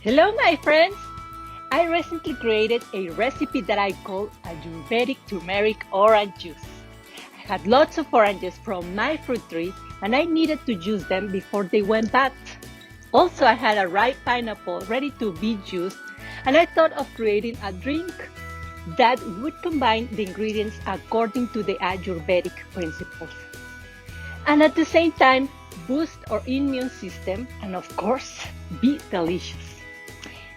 Hello my friends! I recently created a recipe that I call Ayurvedic turmeric orange juice. I had lots of oranges from my fruit tree and I needed to juice them before they went bad. Also, I had a ripe pineapple ready to be juiced and I thought of creating a drink that would combine the ingredients according to the Ayurvedic principles and at the same time boost our immune system and of course be delicious.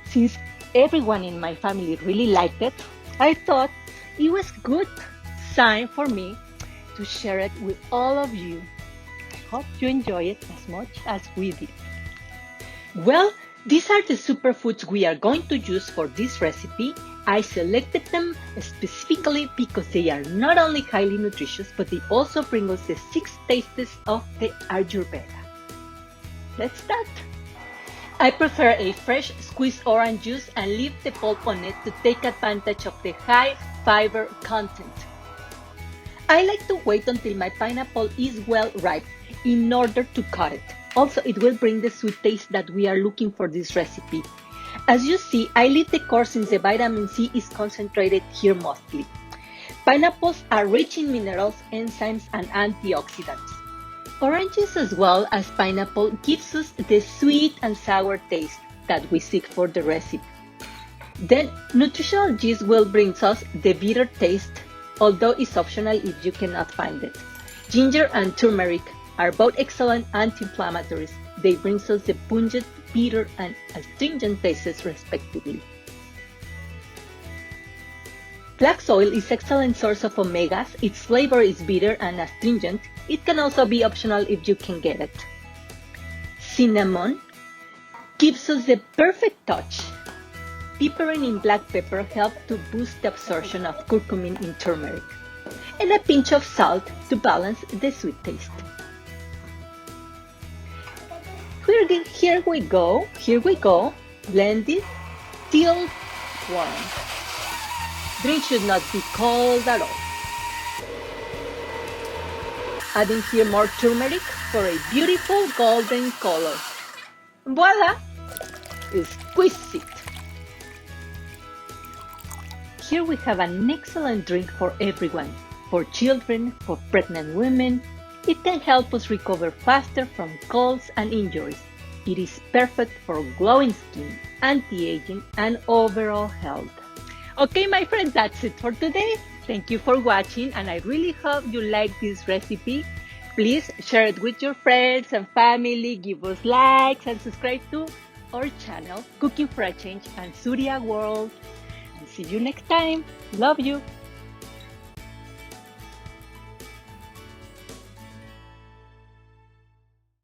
Since everyone in my family really liked it, I thought it was good sign for me to share it with all of you. I hope you enjoy it as much as we did. Well, these are the superfoods we are going to use for this recipe. I selected them specifically because they are not only highly nutritious, but they also bring us the 6 tastes of the Ayurveda. Let's start. I prefer a fresh squeezed orange juice and leave the pulp on it to take advantage of the high fiber content. I like to wait until my pineapple is well ripe in order to cut it. Also, it will bring the sweet taste that we are looking for this recipe. As you see, I leave the core since the vitamin C is concentrated here mostly. Pineapples are rich in minerals, enzymes, and antioxidants. Oranges as well as pineapple gives us the sweet and sour taste that we seek for the recipe. Then nutritional yeast will bring us the bitter taste, although it's optional if you cannot find it. Ginger and turmeric are both excellent anti-inflammatories. They bring us the pungent, bitter, and astringent tastes respectively. Flax oil is an excellent source of omegas. Its flavor is bitter and astringent. It can also be optional if you can get it. Cinnamon gives us the perfect touch. Piperine in black pepper helps to boost the absorption of curcumin in turmeric. And a pinch of salt to balance the sweet taste. Here we go. Blend it till warm. Drink should not be cold at all. Adding here more turmeric for a beautiful golden color. Voila! Exquisite! Here we have an excellent drink for everyone. For children, for pregnant women. It can help us recover faster from colds and injuries. It is perfect for glowing skin, anti-aging, and overall health. Okay, my friends, that's it for today. Thank you for watching, and I really hope you like this recipe. Please share it with your friends and family, give us likes, and subscribe to our channel, Cooking for a Change and Surya World. And see you next time. Love you.